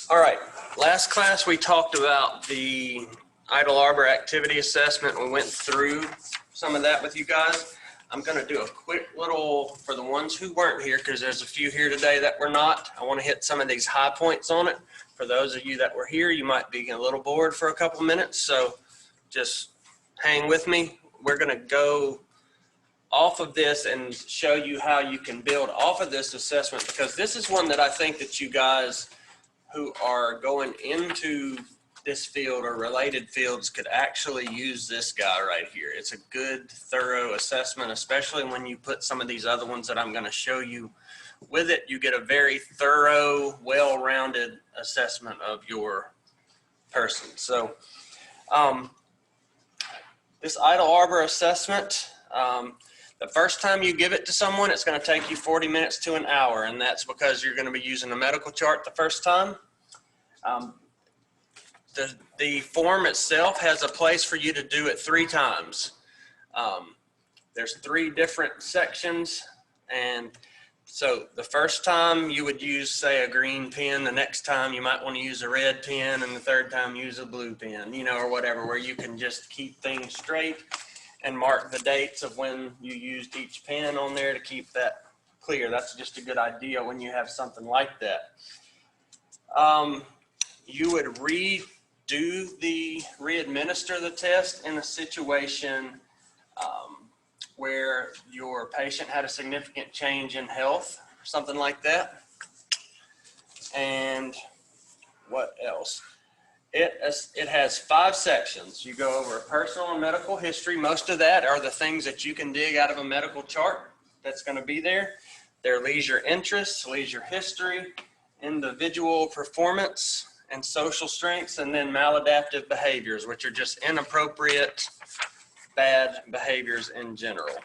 All right, last class we talked about the Idle Arbor activity assessment. We went through some of that with you guys. I'm going to do a quick little, for the ones who weren't here, because there's a few here today that were not. I want to hit some of these high points on it. For those of you that were here, you might be a little bored for a couple minutes, so just hang with me. We're going to go off of this and show you how you can build off of this assessment, because this is one that I think that you guys who are going into this field or related fields could actually use this guy right here. It's a good, thorough assessment, especially when you put some of these other ones that I'm going to show you with it. You get a very thorough, well-rounded assessment of your person. So this Idle Arbor assessment, the first time you give it to someone, it's going to take you 40 minutes to an hour, and that's because you're going to be using a medical chart the first time. The form itself has a place for you to do it 3 times. There's 3 different sections, and so the first time you would use, say, a green pen. The next time you might want to use a red pen, and the third time use a blue pen, you know, or whatever, where you can just keep things straight and mark the dates of when you used each pen on there to keep that clear. That's just a good idea when you have something like that. You would re-administer the test in a situation where your patient had a significant change in health, something like that. And what else? It has 5 sections. You go over personal and medical history. Most of that are the things that you can dig out of a medical chart that's going to be there. Their leisure interests, leisure history, individual performance, and social strengths, and then maladaptive behaviors, which are just inappropriate, bad behaviors in general.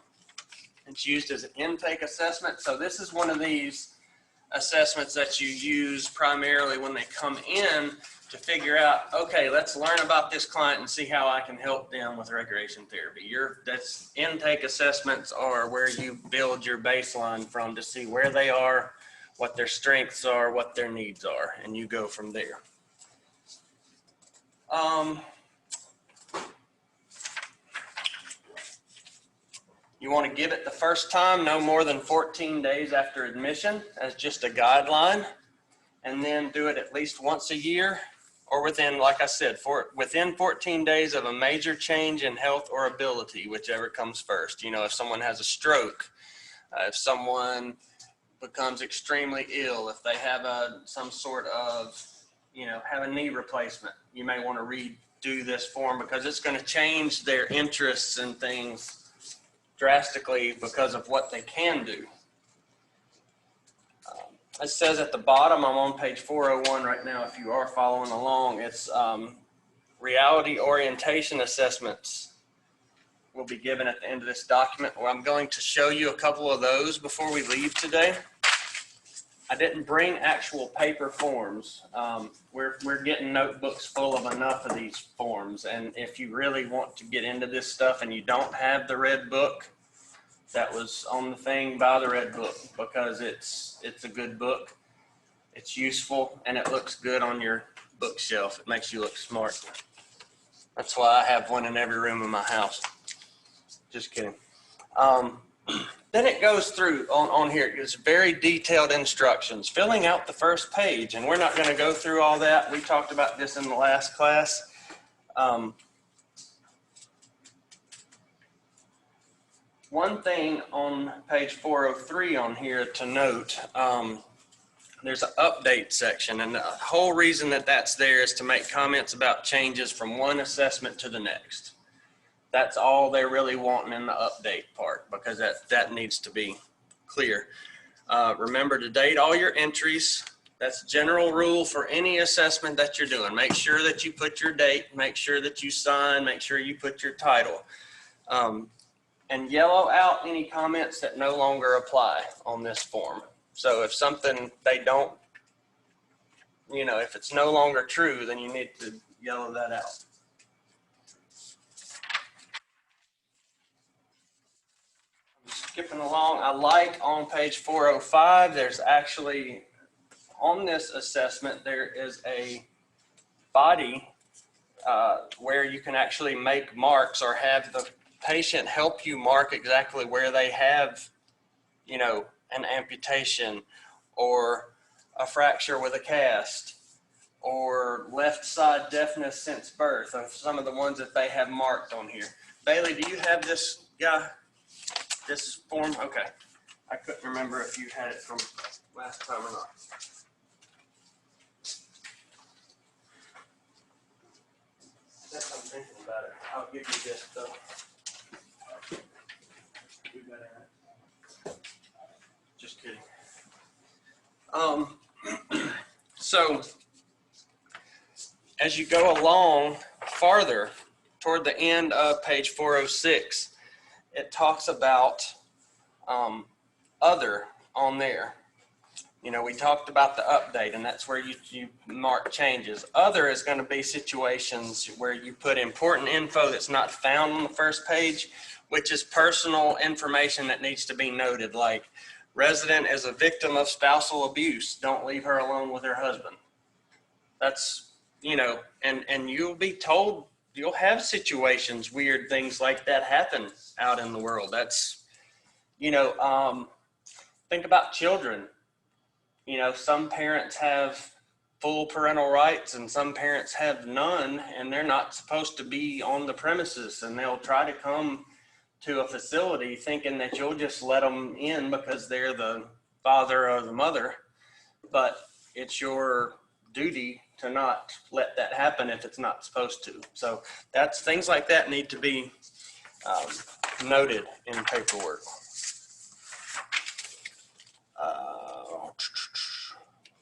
It's used as an intake assessment. So this is one of these assessments that you use primarily when they come in to figure out, okay, let's learn about this client and see how I can help them with recreation therapy. That's intake assessments are where you build your baseline from to see where they are, what their strengths are, what their needs are, and you go from there. You want to give it the first time no more than 14 days after admission as just a guideline, and then do it at least once a year, or within, like I said, within 14 days of a major change in health or ability, whichever comes first. You know, if someone has a stroke, if someone becomes extremely ill, if they have some sort of, you know, have a knee replacement, you may want to redo this form because it's going to change their interests and things drastically because of what they can do. It says at the bottom, I'm on page 401 right now, if you are following along, it's reality orientation assessments will be given at the end of this document. Well, I'm going to show you a couple of those before we leave today. I didn't bring actual paper forms. We're getting notebooks full of enough of these forms, and if you really want to get into this stuff and you don't have the red book that was on the thing, buy the red book, because it's a good book. It's useful and it looks good on your bookshelf. It makes you look smart. That's why I have one in every room in my house. Just kidding. Then it goes through on here. It's very detailed instructions, filling out the first page, and we're not going to go through all that. We talked about this in the last class. One thing on page 403 on here to note, there's an update section, and the whole reason that that's there is to make comments about changes from one assessment to the next. That's all they're really wanting in the update part, because that needs to be clear. Remember to date all your entries. That's a general rule for any assessment that you're doing. Make sure that you put your date, make sure that you sign, make sure you put your title. And yellow out any comments that no longer apply on this form. So if something they don't, you know, if it's no longer true, then you need to yellow that out. I'm skipping along. I like on page 405, there's actually on this assessment, there is a body where you can actually make marks or have the patient help you mark exactly where they have, you know, an amputation or a fracture with a cast or left side deafness since birth, of some of the ones that they have marked on here. Bailey, do you have this guy, this form? Okay. I couldn't remember if you had it from last time or not. Yes, I'm thinking about it. I'll give you this though. Just kidding. So as you go along farther toward the end of page 406, it talks about other on there. You know, we talked about the update, and that's where you mark changes. Other is going to be situations where you put important info that's not found on the first page, which is personal information that needs to be noted, like resident is a victim of spousal abuse. Don't leave her alone with her husband. That's, you know, and you'll be told, you'll have situations, weird things like that happen out in the world. That's, you know, think about children. You know, some parents have full parental rights and some parents have none, and they're not supposed to be on the premises, and they'll try to come to a facility thinking that you'll just let them in because they're the father or the mother, but it's your duty to not let that happen if it's not supposed to. So that's, things like that need to be noted in paperwork.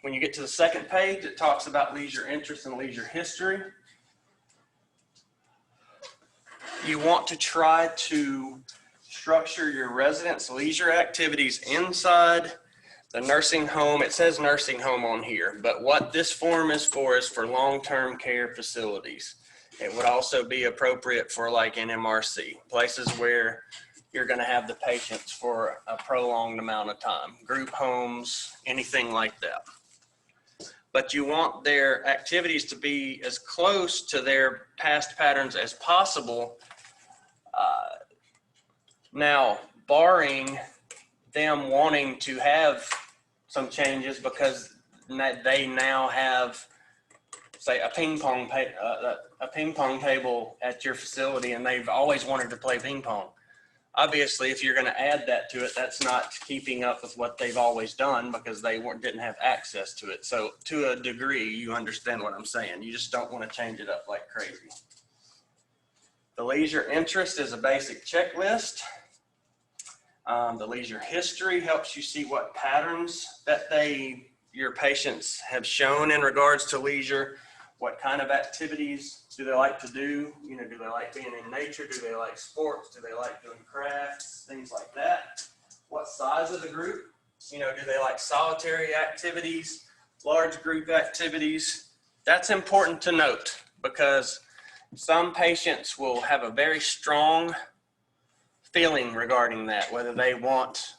When you get to the second page, it talks about leisure interest and leisure history. You want to try to structure your residents' leisure activities inside the nursing home. It says nursing home on here, but what this form is for long-term care facilities. It would also be appropriate for like an MRC, places where you're going to have the patients for a prolonged amount of time, group homes, anything like that. But you want their activities to be as close to their past patterns as possible. Now, barring them wanting to have some changes because they now have, say, a ping pong table at your facility and they've always wanted to play ping pong. Obviously, if you're going to add that to it, that's not keeping up with what they've always done because they didn't have access to it. So to a degree, you understand what I'm saying. You just don't want to change it up like crazy. The leisure interest is a basic checklist. The leisure history helps you see what patterns that your patients have shown in regards to leisure. What kind of activities do they like to do? You know, do they like being in nature? Do they like sports? Do they like doing crafts? Things like that. What size of the group? You know, do they like solitary activities, large group activities? That's important to note because some patients will have a very strong feeling regarding that, whether they want,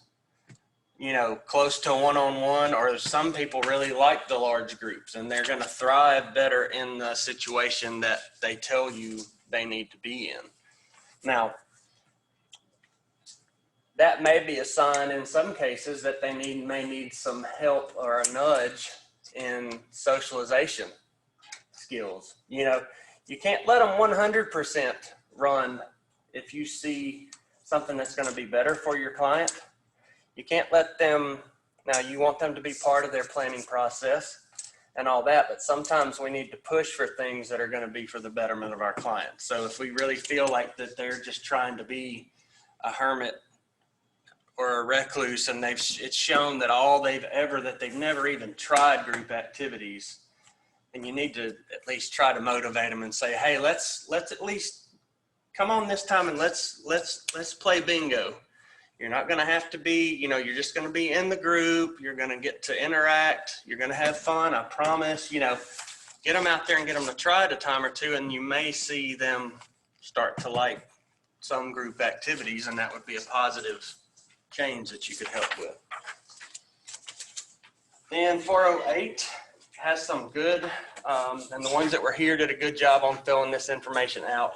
you know, close to one-on-one, or some people really like the large groups and they're going to thrive better in the situation that they tell you they need to be in. Now, that may be a sign in some cases that they may need some help or a nudge in socialization skills. You know, you can't let them 100% run if you see something that's going to be better for your client. You can't let them, now you want them to be part of their planning process and all that, but sometimes we need to push for things that are going to be for the betterment of our clients. So if we really feel like that they're just trying to be a hermit or a recluse and it's shown that they've never even tried group activities, and you need to at least try to motivate them and say, hey, let's at least come on this time and let's play bingo. You're not going to have to be, you know, you're just going to be in the group. You're going to get to interact. You're going to have fun. I promise, you know, get them out there and get them to try it a time or two. And you may see them start to like some group activities, and that would be a positive change that you could help with. Then 408 has some good, and the ones that were here did a good job on filling this information out.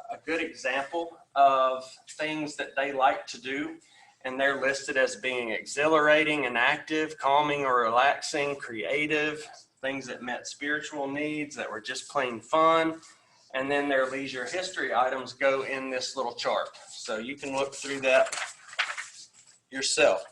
A good example of things that they like to do, and they're listed as being exhilarating and active, calming or relaxing, creative, things that met spiritual needs, that were just plain fun. And then their leisure history items go in this little chart. So you can look through that yourself.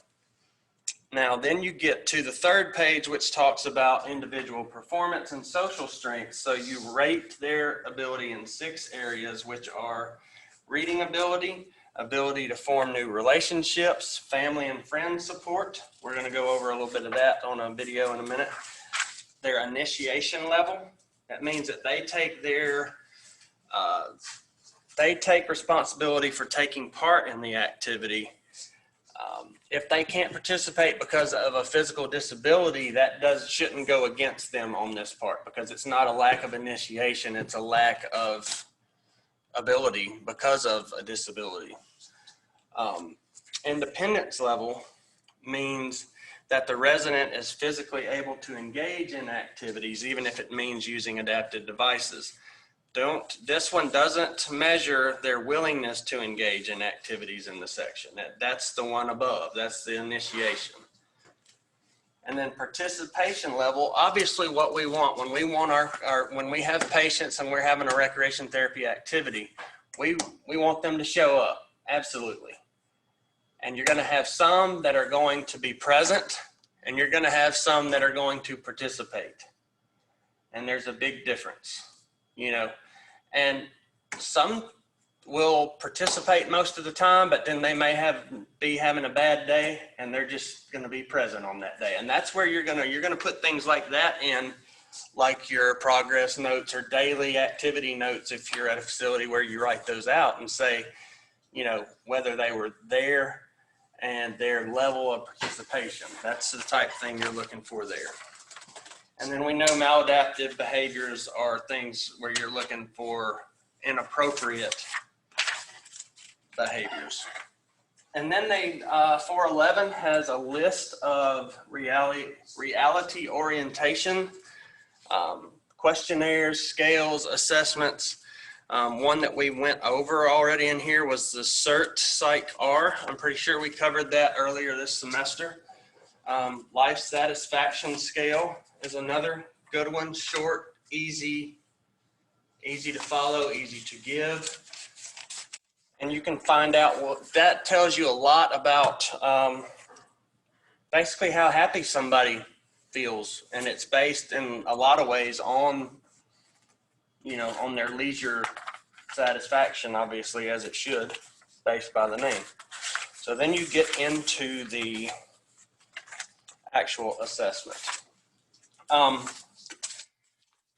Now, then you get to the third page, which talks about individual performance and social strengths. So you rate their ability in 6 areas, which are reading ability, ability to form new relationships, family and friend support. We're going to go over a little bit of that on a video in a minute. Their initiation level. That means that they take responsibility for taking part in the activity. If they can't participate because of a physical disability, that shouldn't go against them on this part, because it's not a lack of initiation, it's a lack of ability because of a disability. Independence level means that the resident is physically able to engage in activities, even if it means using adapted devices. This one doesn't measure their willingness to engage in activities in the section. That's the one above. That's the initiation. And then participation level, obviously what we want when we want when we have patients and we're having a recreation therapy activity, we want them to show up, absolutely. And you're going to have some that are going to be present, and you're going to have some that are going to participate. And there's a big difference, you know. And some will participate most of the time, but then they may be having a bad day, and they're just going to be present on that day. And that's where you're going to put things like that in, like your progress notes or daily activity notes if you're at a facility where you write those out and say, you know, whether they were there and their level of participation. That's the type of thing you're looking for there. And then we know maladaptive behaviors are things where you're looking for inappropriate behaviors. And then 411 has a list of reality orientation, questionnaires, scales, assessments. One that we went over already in here was the CERT Psych-R. I'm pretty sure we covered that earlier this semester. Life satisfaction scale is another good one. Short, easy to follow, easy to give. And you can find out, that tells you a lot about basically how happy somebody feels. And it's based in a lot of ways on, you know, on their leisure satisfaction, obviously, as it should, based by the name. So then you get into the actual assessment.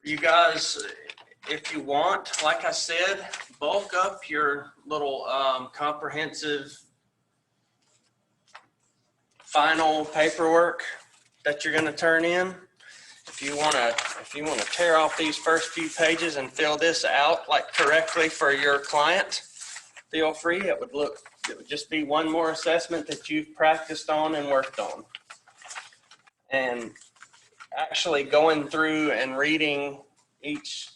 You guys, if you want, like I said, bulk up your little comprehensive final paperwork that you're going to turn in. If you want to tear off these first few pages and fill this out like correctly for your client, feel free. It would just be one more assessment that you've practiced on and worked on. And actually going through and reading each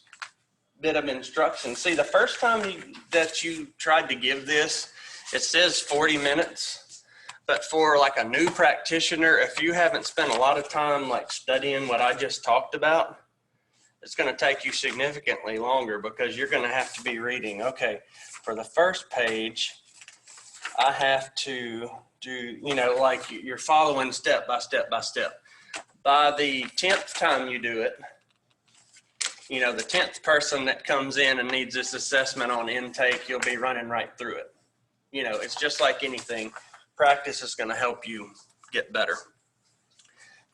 bit of instruction. See, the first time that you tried to give this, it says 40 minutes. But for like a new practitioner, if you haven't spent a lot of time like studying what I just talked about, it's going to take you significantly longer, because you're going to have to be reading, okay, for the first page, I have to do, you know, like you're following step by step by step. By the 10th time you do it, you know, the 10th person that comes in and needs this assessment on intake, you'll be running right through it. You know, it's just like anything. Practice is going to help you get better.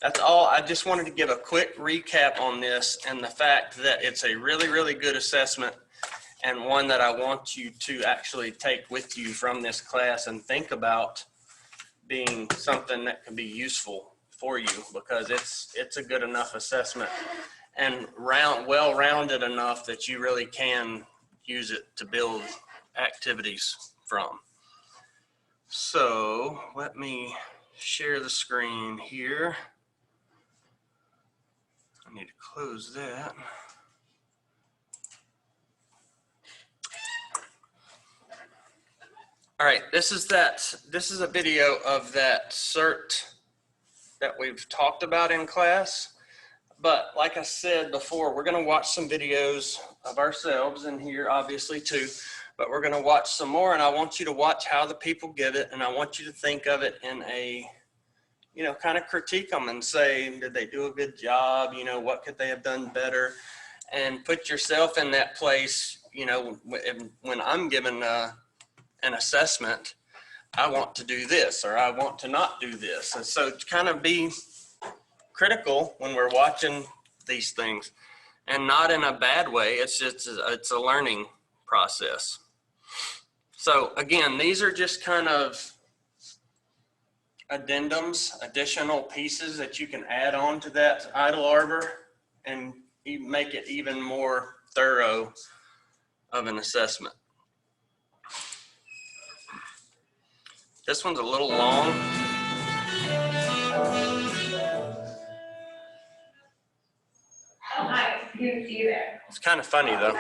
That's all. I just wanted to give a quick recap on this and the fact that it's a really, really good assessment, and one that I want you to actually take with you from this class and think about being something that can be useful for you, because it's a good enough assessment and well-rounded enough that you really can use it to build activities from. So let me share the screen here. I need to close that. All right, this is a video of that CERT that we've talked about in class. But like I said before, we're going to watch some videos of ourselves in here, obviously, too. But we're going to watch some more, and I want you to watch how the people give it, and I want you to think of it in a, you know, kind of critique them and say, did they do a good job? You know, what could they have done better? And put yourself in that place, you know, when I'm given an assessment, I want to do this, or I want to not do this. And so to kind of be critical when we're watching these things, and not in a bad way. It's just, it's a learning process. So again, these are just kind of addendums, additional pieces that you can add on to that idle arbor and make it even more thorough of an assessment. This one's a little long. Hi, good to see you there. It's kind of funny though.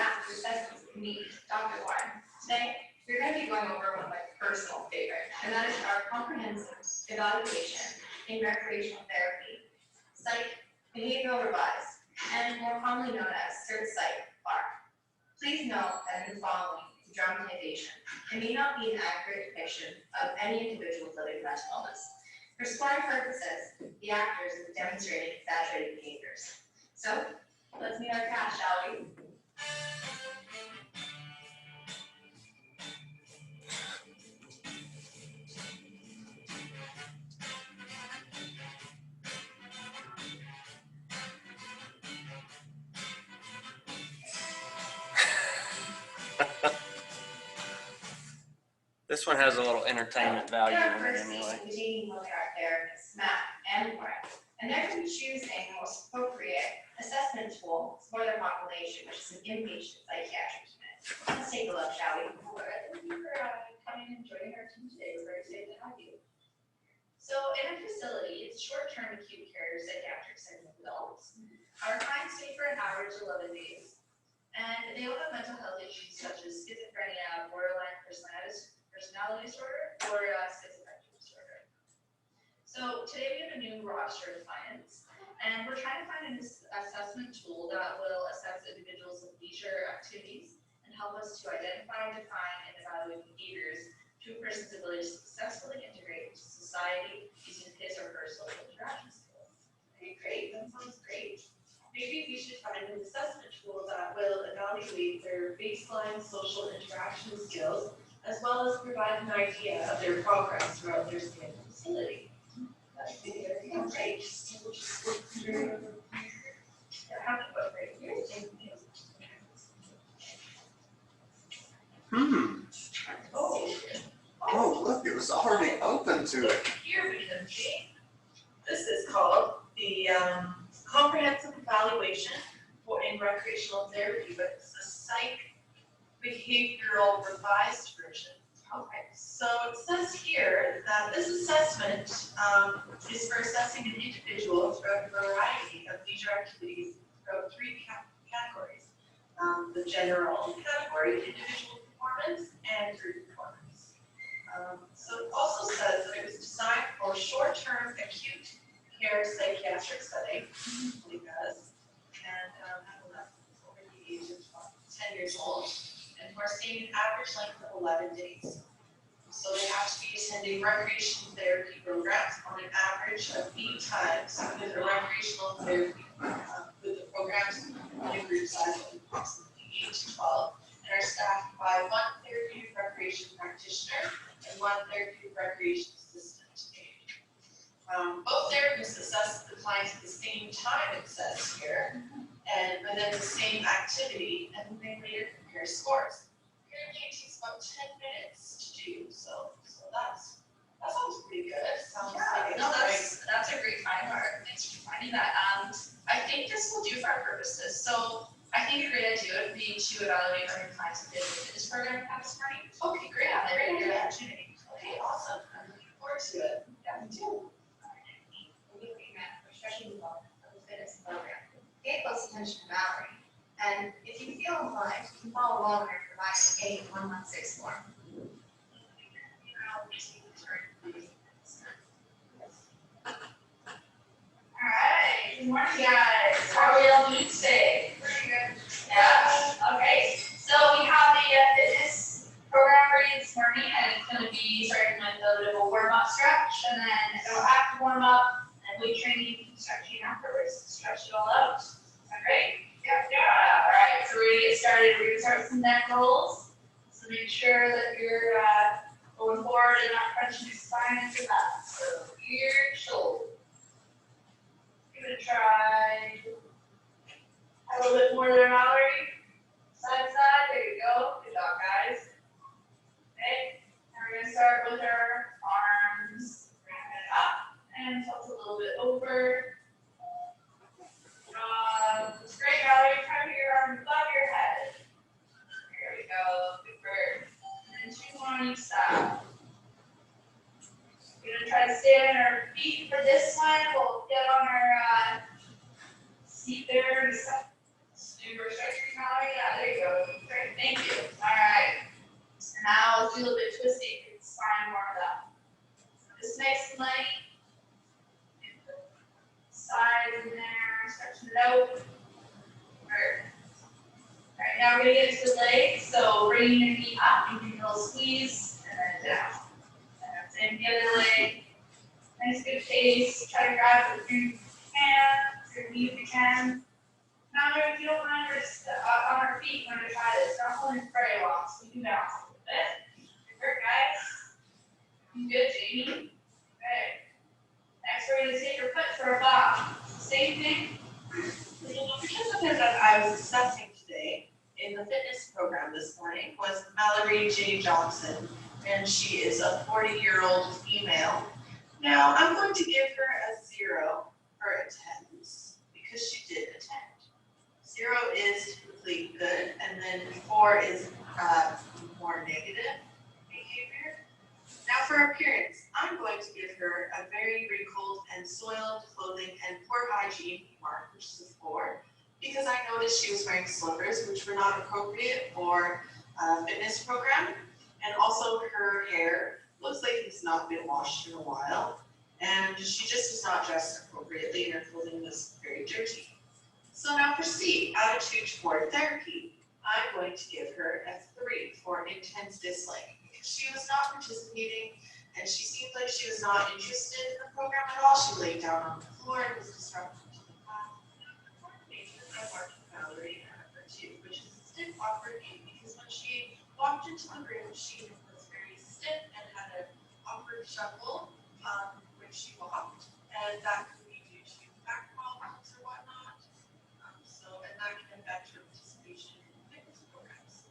Meet Dr. Warren. Today, we're going to be going over one of my personal favorites, and that is our comprehensive evaluation in recreational therapy, Psych Behavioral Revised, and more commonly known as CERT-Psych-R. Please note that in the following is dramatization. It may not be an accurate depiction of any individual's living mental illness. For scoring purposes, the actors are demonstrating exaggerated behaviors. So, let's meet our cast, shall we? This one has a little entertainment value in it First, anyway. we're taking a look at our therapists, Matt and Lauren, and they're going to be choosing the most appropriate assessment tool for their population, which is an inpatient psychiatric unit. Let's take a look, shall we? Thank you for coming and joining our team today. We're very excited to have you. So, in our facility, it's short-term acute care psychiatric setting of adults. Our clients stay for an average 11 days, and they all have mental health issues such as schizophrenia, borderline personality disorder, or schizoaffective disorder. So today we have a new roster of clients, and we're trying to find an assessment tool that will assess individuals' leisure activities and help us to identify, define, and evaluate behaviors to a person's ability to successfully integrate into society using his or her social interaction skills. Okay, great, that sounds great. Maybe we should find an assessment tool that will evaluate their baseline social interaction skills, as well as provide an idea of their progress throughout their stay in the facility. That's great. So we'll just look through. I have to put right here. Oh, look, it was already open to it. Here we can see. This is called the comprehensive evaluation in recreational therapy, but it's a psych behavioral revised version. Okay, so it says here that this assessment is for assessing an individual throughout a variety of leisure activities throughout three categories. The general category, individual performance, and group performance. So it also says that it was designed for short-term acute care psychiatric setting, because, and over the age of 10 years old, and we're seeing an average length of 11 days. So they have to be attending recreational therapy programs on an average of 8 times with a recreational therapy, with the programs in a group size of approximately 8 to 12, and are staffed by 1 therapeutic recreation practitioner and 1 therapeutic recreation assistant. Both therapists assess the clients at the same time, it says here, and then the same activity, and they later compare scores. Currently, it takes about 10 minutes to do, so that sounds pretty good. Sounds like no, that's a great find, Mark. Thanks for finding that. I think this will do for our purposes. So I think a great idea would be to evaluate our new clients who did the fitness program this morning. Okay, great. Yeah, great opportunity. Okay, awesome. I'm looking forward to it. Yeah, me too. We're looking at professional development of the fitness program. attention to Mallory. And if you feel inclined, you can follow along and provide a 116 form. Alright, good morning guys. How are we all doing today? Pretty good. Yeah, okay. So we have a fitness program for you this morning, and it's going to be starting with a bit of a warm-up stretch, and then it'll have to warm up and weight training and stretching afterwards to stretch it all out. Is that great? Yep. Yeah. Alright, so we're going to get started. We're going to start with some neck rolls. So make sure that you're going forward and not crunching your spine into that. So ear, shoulder. Give it a try. A little bit more there, Mallory. Side to side. There you go. Good job, guys. Okay. Now we're going to start with our arms. Bring it up and tilt a little bit over. It's great, Mallory. Try to get your arms above your head. There we go. Good bird. And then 2 more on each side. We're going to try to stay on our feet for this one. We'll get on our seat there. Do your stretching, Mallory. Yeah, there you go. Great. Thank you. All right. And now let's do a little bit of twisting. Get the spine warmed up. So just nice and light. Sides in there. Stretching it out. Good. All right. Now we're going to get to the legs. So bringing your knee up. You can a little squeeze and then down. And the other leg, nice good pace. Try to grab it if you can, your knee if you can. Now, if you don't mind, we're just on our feet when we try this. Don't hold it very long, so we can bounce a little bit. Good work, guys. Good, Jamie. Okay. Next, we're going to take your foot for a bob. Same thing. The participant that I was assessing today in the fitness program this morning was Mallory J. Johnson, and she is a 40-year-old female. Now, I'm going to give her a 0 for attendance because she did attend. 0 is typically good, and then 4 is more negative behavior. Now, for appearance, I'm going to give her a very wrinkled and soiled clothing and poor hygiene mark, which is a 4, because I noticed she was wearing slippers, which were not appropriate for a fitness program. And also her hair looks like it's not been washed in a while. And she just was not dressed appropriately, and her clothing was very dirty. So now for C, attitude toward therapy, I'm going to give her a 3 for intense dislike, because she was not participating and she seemed like she was not interested in the program at all. She laid down on the floor and was disruptive to the class. I marked Mallory at her 2, which is a stiff, awkward gait, because when she walked into the room, she was very stiff and had an awkward shuffle when she walked, and that could be due to back problems or whatnot. And that can affect her participation in fitness programs.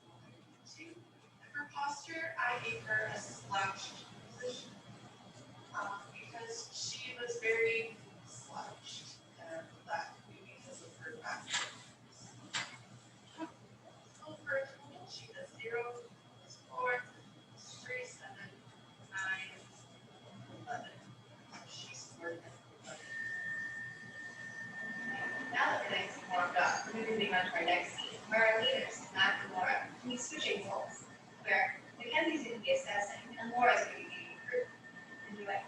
And for posture, I gave her a slouched position because she was very slouched, and that could be because of her back. So for a total, she has 0, 4, 3, 7, 9, 11. She scored 11. Now that we're nice and warmed up, we're moving on to our next scene, where our leaders, Matt and Laura, will be switching roles, where Mackenzie's going to be assessing and Laura's going to be leading the group. Enjoy.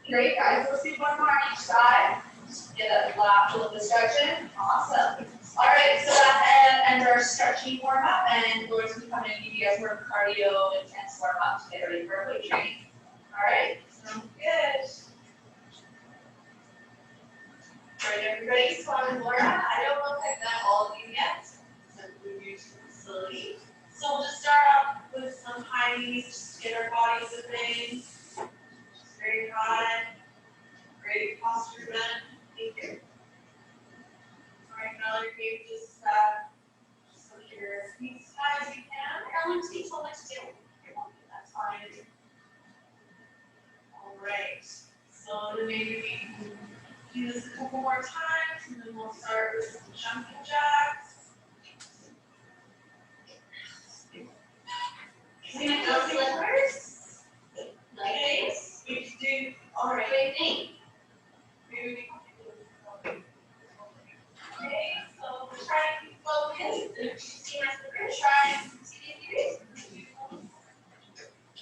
Great, guys. Let's do 1 more on each side. Just get a lap of the stretching. Awesome. All right, so that ends our stretching warm up, and Laura's going to come in and give you guys more cardio intense warm up to get ready for weight training. All right, sounds good. All right, everybody, so I'm Laura. I don't look like that all of you yet. So move you to the facility. So we'll just start off with some high knees, just to get our bodies moving. Just very high. Great posture then. Thank you. All right, Mallory, you just so your feet as high as you can. Everyone's feet hold next to you. That's fine. All right. So then maybe we can do this a couple more times, and then we'll start with some jumping jacks. Can go flippers? Nice. We can do, all right. What do you think? Maybe we can do this. Okay, so we'll try See my fingers, try.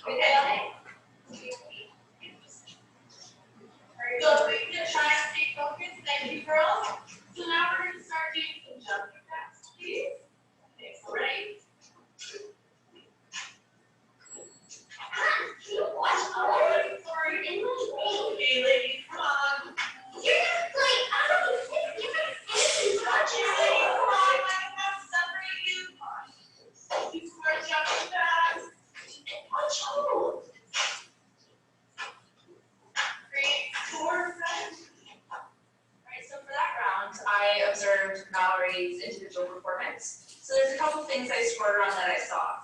Okay. So we can try and stay focused. Thank you, girls. So now we're gonna start doing some jumping jacks, please. Okay, so ready? Sorry, in my way. Okay, ladies, come on. You're just like, I don't think you're gonna touch Okay, ladies, come on. I have to separate you. Do some more jumping jacks. Watch out. Great. 4 friends. Alright, so for that round, I observed Mallory's individual performance. So there's a couple things I scored her on that I saw.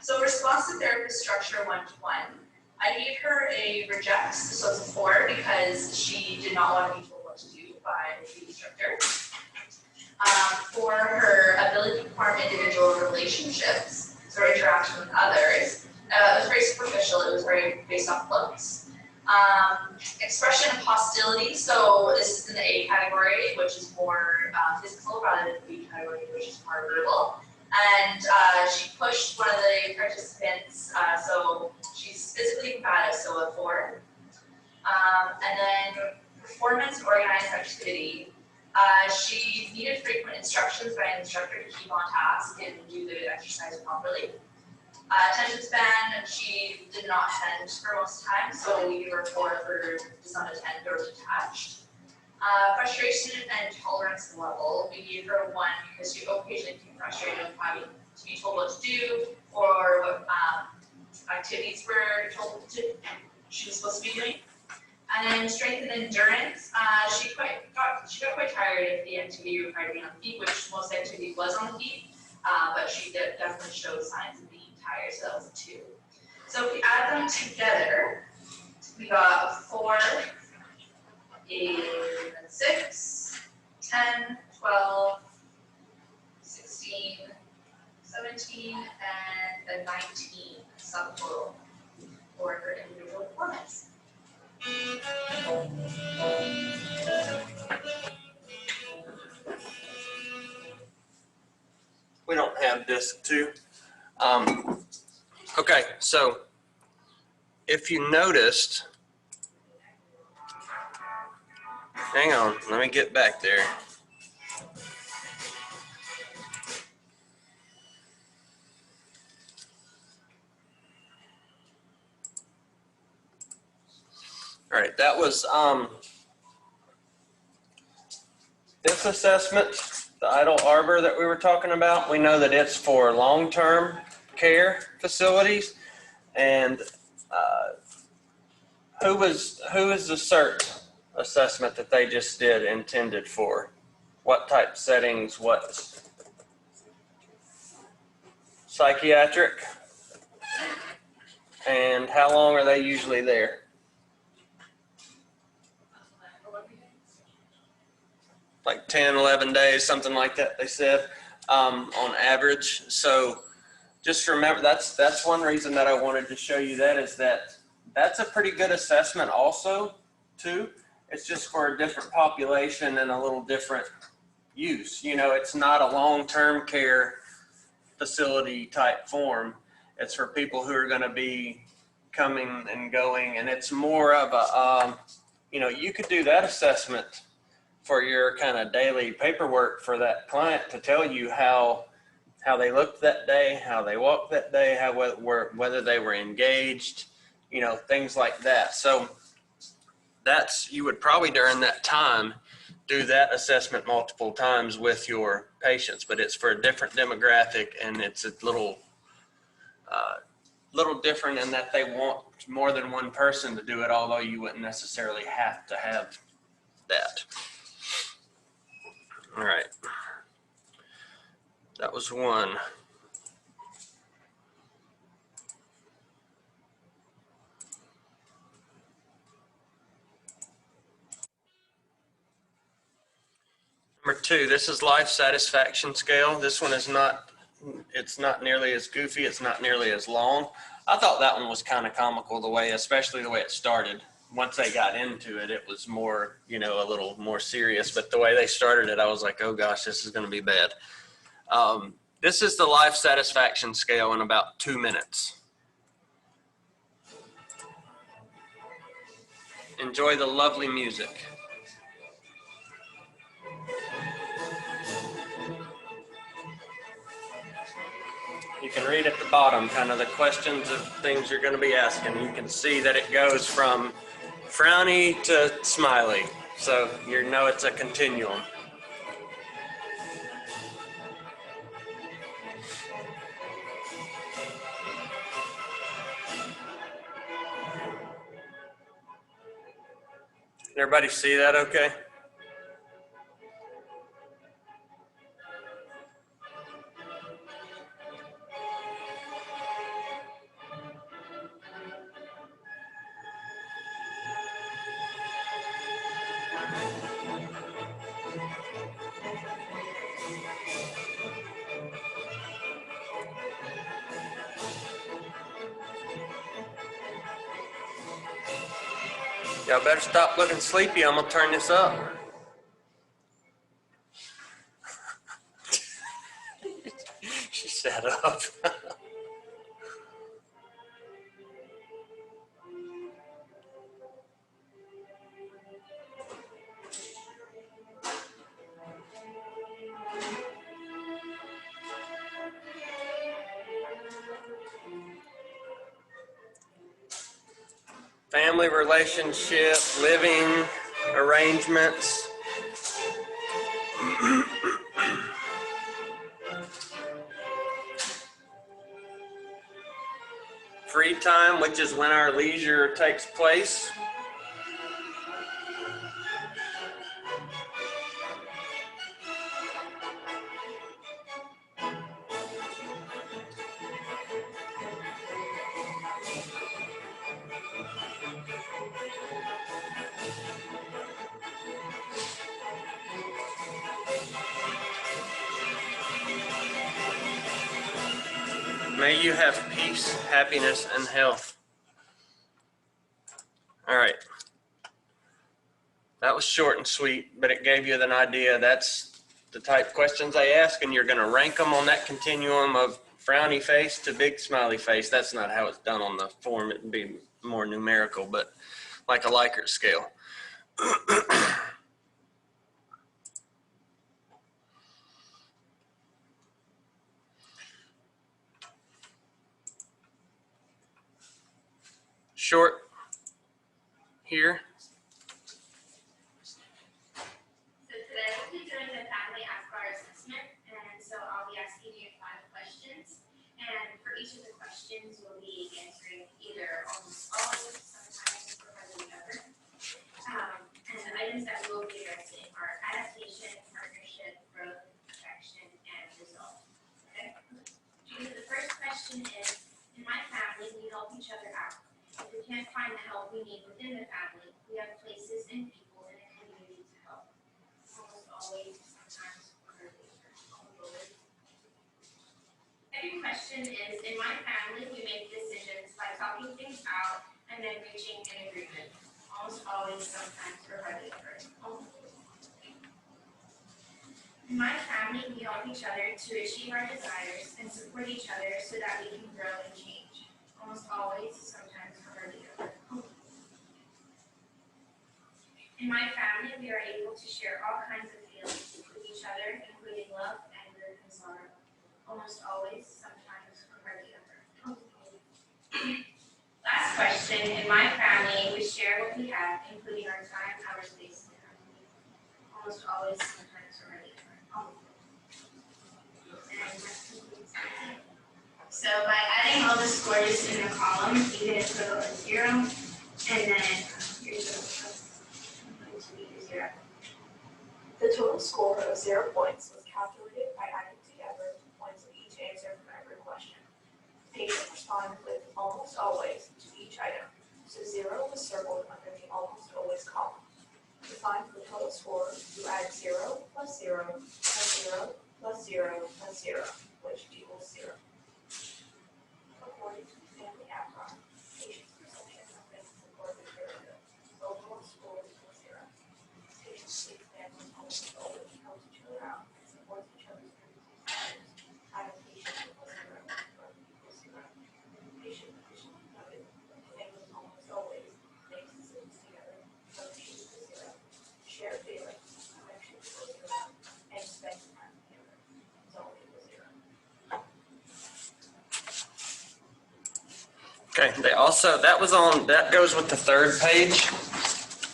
So response to therapist structure 1-to-1. I gave her a reject, so it's a 4 because she did not want to be told what to do by the instructor. For her ability to form individual relationships, so interaction with others, it was very superficial, it was very based off looks. Expression of hostility, so this is in the A category, which is more physical rather than the B category, which is more verbal. And she pushed one of the participants, so she's physically combative, so a 4. And then performance and organized activity. She needed frequent instructions by an instructor to keep on task and do the exercise properly. Attention span, she did not attend for most of the time, so we gave her 4 for just unattended or detached. Frustration and tolerance level, we gave her 1 because she occasionally became frustrated with having to be told what to do or what activities were told she was supposed to be doing. And then strength and endurance, she got quite tired of the activity required being on the feet, which most activity was on the feet, but she definitely showed signs of being tired, so that was a 2. So if we add them together, we got a 4, a 6, 10, 12, 16, 17, and a 19 subtotal for her individual performance. We don't have disc 2. Okay, so if you noticed, hang on, let me get back there. All right, that was this assessment, the Idle Arbor that we were talking about. We know that it's for long-term care facilities, and who is the CERT assessment that they just did intended for? What type settings? What? Psychiatric. And how long are they usually there? Like 10, 11 days, something like that, they said, on average. So just remember, that's one reason that I wanted to show you that, is that that's a pretty good assessment also, too. It's just for a different population and a little different use. You know, it's not a long-term care facility type form. It's for people who are going to be coming and going, and it's more of a, you know, you could do that assessment for your kind of daily paperwork for that client to tell you how they looked that day, how they walked that day, whether they were engaged, you know, things like that. So you would probably during that time do that assessment multiple times with your patients, but it's for a different demographic, and it's a little different in that they want more than one person to do it, although you wouldn't necessarily have to have that. All right, that was 1. Number 2, this is life satisfaction scale. This one is not, it's not nearly as goofy. It's not nearly as long. I thought that one was kind of comical, especially the way it started. Once they got into it, it was more, you know, a little more serious, but the way they started it, I was like, oh gosh, this is going to be bad. This is the life satisfaction scale in about 2 minutes. Enjoy the lovely music. You can read at the bottom kind of the questions of things you're going to be asking. You can see that it goes from frowny to smiley. So you know it's a continuum. Everybody see that okay? Y'all better stop looking sleepy. I'm gonna turn this up. She sat up. Family relationship, living arrangements. Free time, which is when our leisure takes place. May you have peace, happiness, and health. All right. That was short and sweet, but it gave you an idea. That's the type of questions I ask, and you're going to rank them on that continuum of frowny face to big smiley face. That's not how it's done on the form. It'd be more numerical, but like a Likert scale. Short here. So today we'll be doing the family ASCAR assessment, and so I'll be asking you 5 questions, and for each of the questions we'll be answering either almost always, sometimes, or hardly ever. And the items that we will be addressing are adaptation, partnership, growth, affection, and result. Okay? The first question is, in my family, we help each other out. If we can't find the help we need within the family, we have places and people in the community to help. Almost always, sometimes, or always. Second question is, in my family, we make decisions by talking things out and then reaching an agreement. Almost always, sometimes, or hardly ever. In my family, we help each other to achieve our desires and support each other so that we can grow and change. Almost always, sometimes, or hardly ever. In my family, we are able to share all kinds of feelings with each other, including love, anger, and sorrow. Almost always, sometimes, or hardly ever. Last question, in my family, we share what we have, including our time, our space, and our money. Almost always, sometimes, or hardly ever. So by adding all the scores in the column, you get a total of 0, and then your total is going to be 0. The total score of 0 points was calculated by adding together the points of each answer from every question. Patients responded with almost always to each item, so 0 was circled under the almost always column. To find the total score, you add 0 plus 0 plus 0 plus 0 plus 0, which equals 0. According to the family APGAR, patients' perception of physical support is very good. Overall score equals 0. Patients' sleep families almost always help each other out and support each other's desires. Out of Okay, they also, that goes with the third page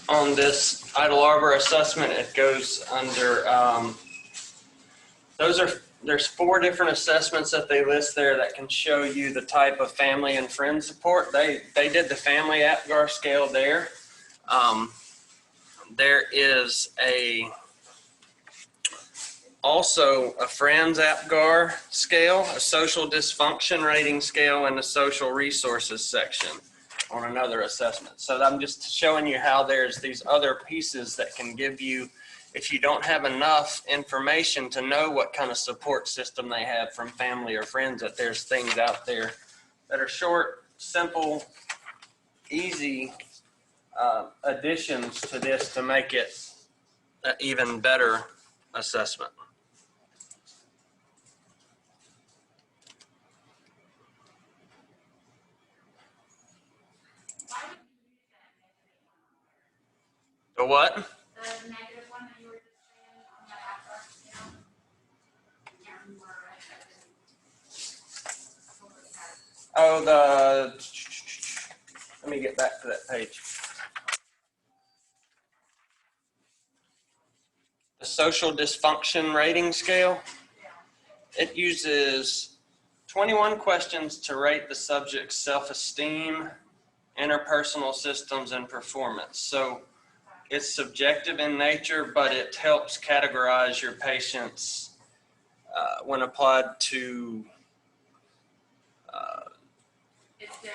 on this Idle Arbor assessment. It goes under, there's 4 different assessments that they list there that can show you the type of family and friend support. They did the family APGAR scale there. There is also a friends APGAR scale, a social dysfunction rating scale, and a social resources section on another assessment. So I'm just showing you how there's these other pieces that can give you, if you don't have enough information to know what kind of support system they have from family or friends, that there's things out there that are short, simple, easy additions to this to make it an even better assessment. The what? The negative one that you were just saying on the APGAR scale. Yeah, we were Oh, let me get back to that page. The social dysfunction rating scale. It uses 21 questions to rate the subject's self-esteem, interpersonal systems, and performance. So it's subjective in nature, but it helps categorize your patients when applied to It's their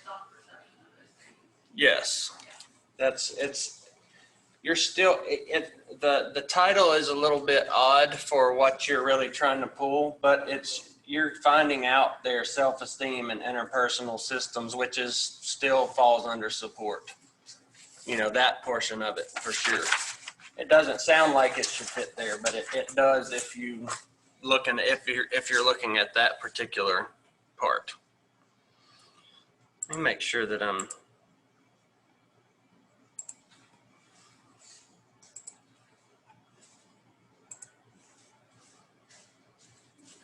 self-perception of those things. yes. You're still, the title is a little bit odd for what you're really trying to pull, but you're finding out their self-esteem and interpersonal systems, which still falls under support. You know, that portion of it for sure. It doesn't sound like it should fit there, but it does if you're looking at that particular part. Let me make sure that I'm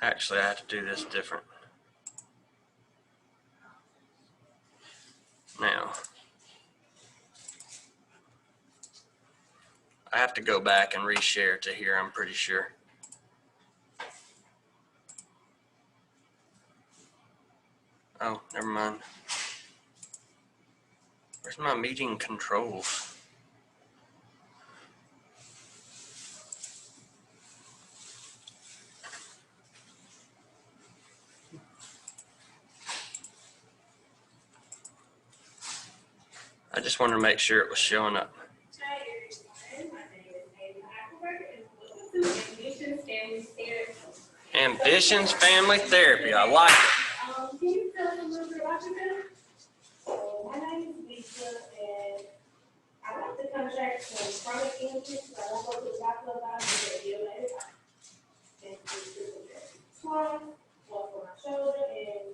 actually, I have to do this different. Now, I have to go back and reshare to here, I'm pretty sure. Oh, never mind. Where's my meeting controls? I just wanted to make sure it was showing up. Hi everyone, my name is Amy Hackelberg and welcome to Ambitions Family Therapy. Ambitions Family Therapy, I like it. Can you tell us a little bit about yourself? So my name is Lisa and I got the contract from chronic illness, so I don't go to the doctor about it, but deal with it. And twice, one for my shoulder and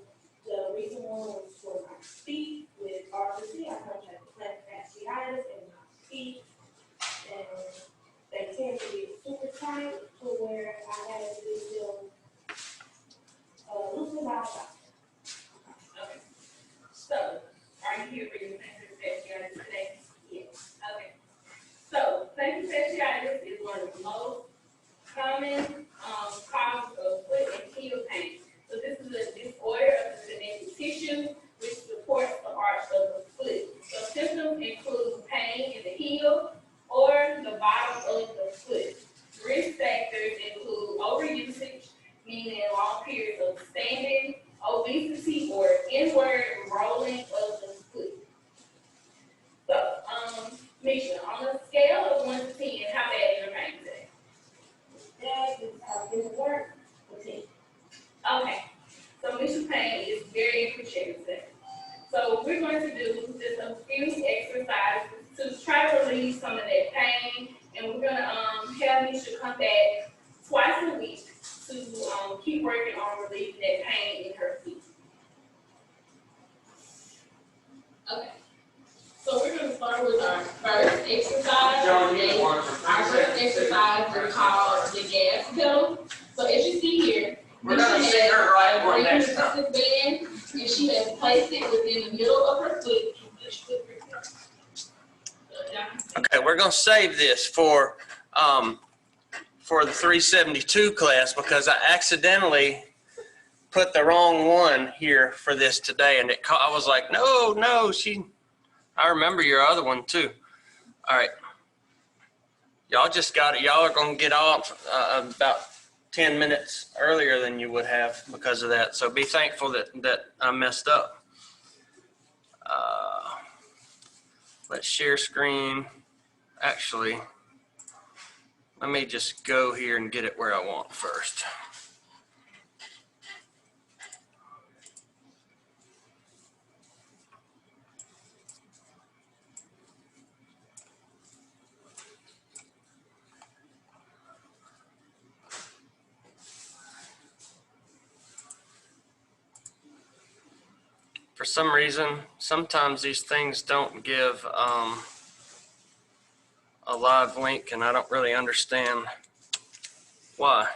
the recent one was for my feet with RBC. I contracted plantar fasciitis in my feet. And they tend to be super tight to where I had to do them loosen out. Okay. So, are you here for your plantar fasciitis today? Yes. Okay. So, plantar fasciitis is one of the most common causes of foot and heel pain. So this is a disorder of the connective tissue which supports the arch of the foot. So symptoms include pain in the heel or the bottom of the foot. Risk factors include overusage, meaning long periods of standing, obesity, or inward rolling of the foot. So, Misha, on a scale of 1 to 10, how bad is your pain today? That is didn't work for 10. Okay, so Misha's pain is very appreciated today. So we're going to do just a few exercises to try to relieve some of that pain, and we're gonna have Misha come back twice a week to keep working on relieving that pain in her feet. Okay, so we're gonna start with our first exercise. Our first exercise is called the gas pedal. So as you see here, We're gonna sit her right one next time. band, and she has and place it within the middle of her foot. Okay, we're gonna save this for the 372 class because I accidentally put the wrong one here for this today, and I was like, no, I remember your other one too. All right, y'all just got it. Y'all are gonna get off about 10 minutes earlier than you would have because of that. So be thankful that I messed up. Let's share screen. Actually, let me just go here and get it where I want first. For some reason, sometimes these things don't give a live link, and I don't really understand why.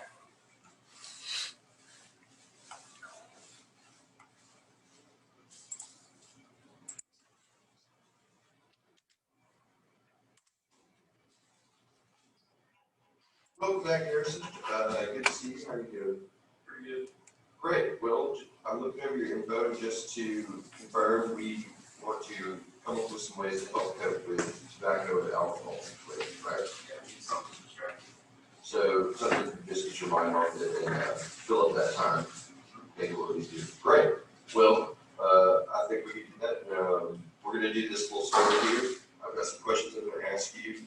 Welcome back, Harrison. Good to see you. How are you doing? Pretty good. Great. Well, I'm looking over your info just to confirm we want to come up with some ways to help cope with tobacco and alcohol, right? Yeah, so something just get your mind off it and fill up that time. Make it a little easier. Great. Well, I think we can do that. We're going to do this little story here. I've got some questions I'm going to ask you.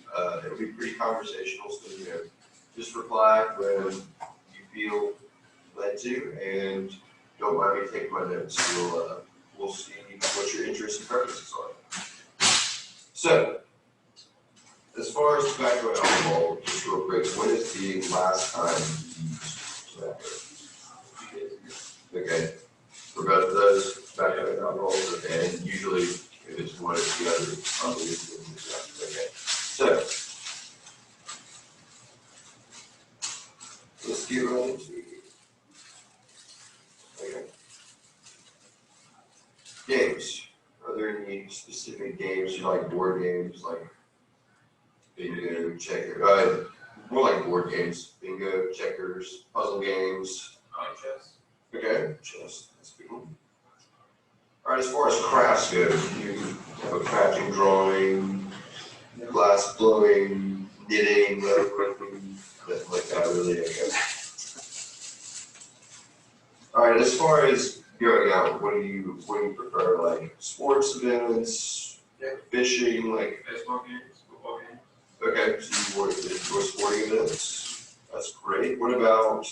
It'll be pretty conversational, so just reply when you feel led to, and don't mind me taking my notes. We'll see what your interests and preferences are. So, as far as tobacco and alcohol, just real quick, when is the last time you used tobacco? Okay. For both of those, tobacco and alcohol, and usually if it's one or the other, probably it's okay. So, let's get right into it. Okay. Games. Are there any specific games you like? Board games, like bingo, checker? More like board games. Bingo, checkers, puzzle games. Chess. Okay, chess. That's a good one. All right. As far as crafts go, you have a crafting, drawing, glass blowing, knitting, woodworking, nothing like that, really. Okay. All right. As far as going out, what do you prefer? Like sports events, fishing, like baseball games, football games. Okay, so you enjoy sporting events. That's great. What about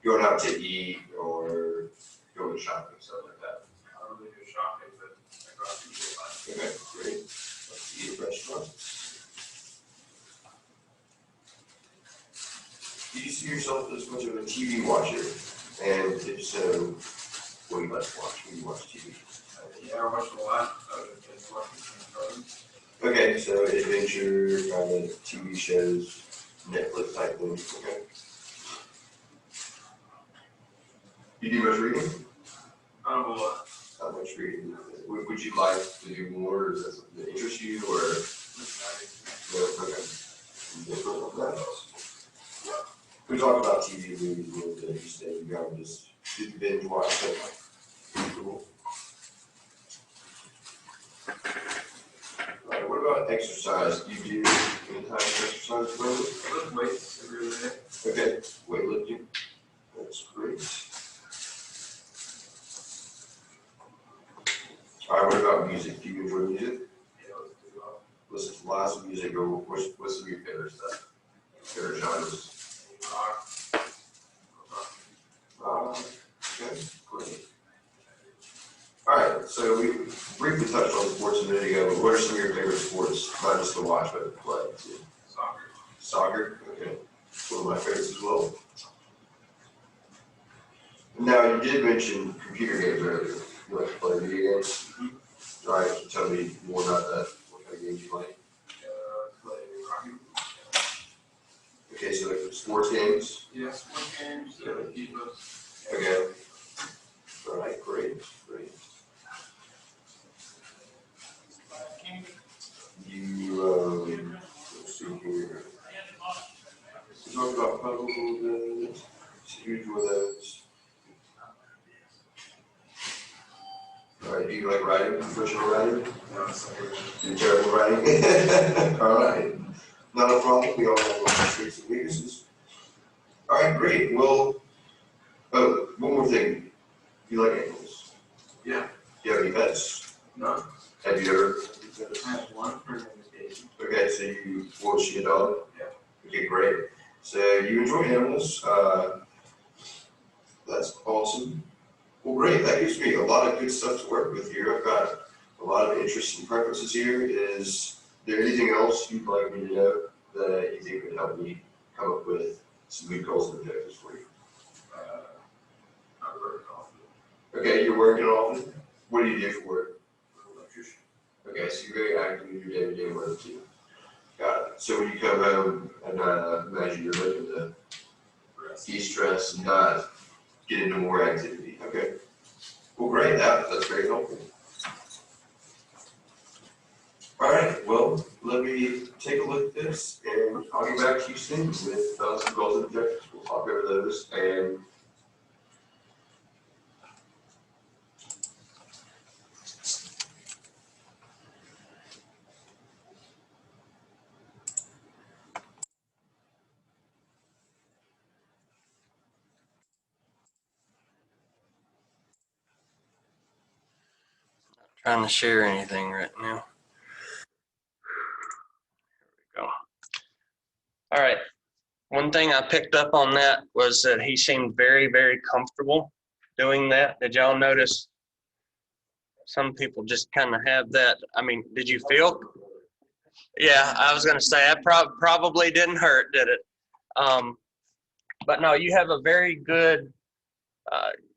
going out to eat or going shopping, stuff like that? I don't really do shopping, but I go out to eat a lot. Okay, great. Let's eat at restaurants. Do you see yourself as much of a TV watcher? And if so, what do you like to watch when you watch TV? Yeah, I watch a lot. Okay, so adventure, kind of TV shows, Netflix type things. Okay. You do much reading? Not a lot. Not much reading. Would you like to do more? Or is that something that interests you? Or no? Okay. Different on that. We talk about TV movies a little bit. You say you gotta just binge watch it. Cool. All right, what about exercise? Do you do any kind of exercise? I lift weights every day. Okay, weightlifting. That's great. All right, what about music? Do you enjoy music? Yeah, listen to lots of music, or what's some of your favorite stuff? Favorite genres? Okay, great. All right, so we briefly touched on sports a minute ago, but what are some of your favorite sports? Not just to watch, but to play too. Soccer. Soccer, okay. One of my favorites as well. Now, you did mention computer games earlier. You like to play video games? Mm-hmm. All right, can you tell me more about that? What kind of games you like? Play hockey. Okay, so like sports games? Yeah, sports games, FIFA. Okay. All right, great. you, let's see here. We talked about puddles, huge with those. All right, do you like writing, professional writing? No, you're terrible writing? All right, not a problem, we all have our strengths and weaknesses. All right, great, well, oh, one more thing, you like animals? Yeah. Do you have any pets? No. Have you ever? I have one for an invitation. Okay, so you, was she a dog? Yeah. Okay, great. So you enjoy animals, that's awesome. Well, great, that gives me a lot of good stuff to work with here. I've got a lot of interests and preferences here. Is there anything else you'd like me to know that you think would help me come up with some good goals and objectives for you? I work often. Okay, you're working often? What do you do for work? I'm an electrician. Okay, so you're very active in your day-to-day work too. Got it. So when you come home and imagine you're looking to de-stress and get into more activity. Okay. Well, great. That's very helpful. All right. Well, let me take a look at this, and I'll get back to you soon with some goals and objectives. We'll talk over those and. Trying to share anything right now. There we go. All right. One thing I picked up on that was that he seemed very, very comfortable doing that. Did y'all notice? Some people just kind of have that. I mean, did you feel? Yeah, I was going to say that probably didn't hurt, did it? But no, you have a very good,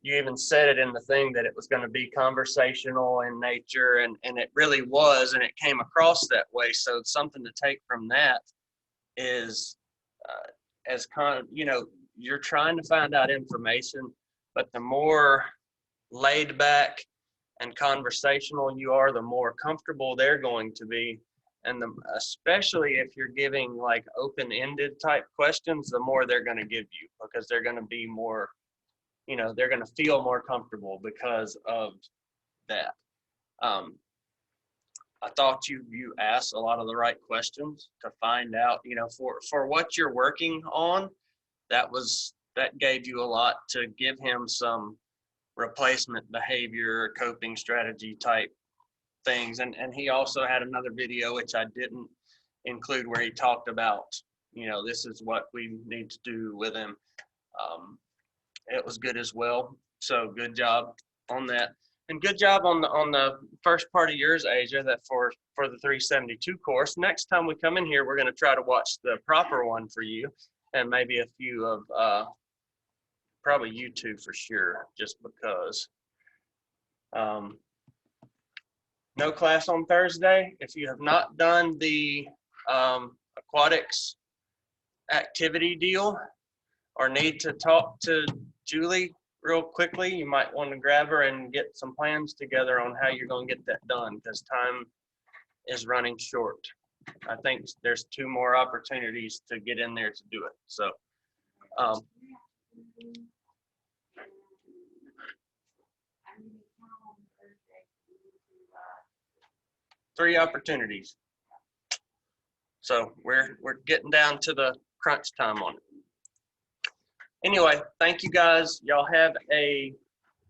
you even said it in the thing that it was going to be conversational in nature, and it really was, and it came across that way. So something to take from that is, you're trying to find out information, but the more laid back and conversational you are, the more comfortable they're going to be. And especially if you're giving like open-ended type questions, the more they're going to give you, because they're going to be more, they're going to feel more comfortable because of that. I thought you asked a lot of the right questions to find out, for what you're working on. That gave you a lot to give him some replacement behavior, coping strategy type things. And he also had another video, which I didn't include, where he talked about, this is what we need to do with him. It was good as well. So good job on that. And good job on the first part of yours, Asia, that for the 372 course. Next time we come in here, we're going to try to watch the proper one for you, and maybe a few of, probably you two for sure, just because. No class on Thursday. If you have not done the aquatics activity deal, or need to talk to Julie real quickly, you might want to grab her and get some plans together on how you're going to get that done, because time is running short. I think there's 2 more opportunities to get in there to do it. So, 3 opportunities. So we're getting down to the crunch time on it. Anyway, thank you guys. Y'all have a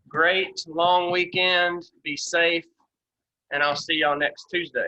great long weekend. Be safe, and I'll see y'all next Tuesday.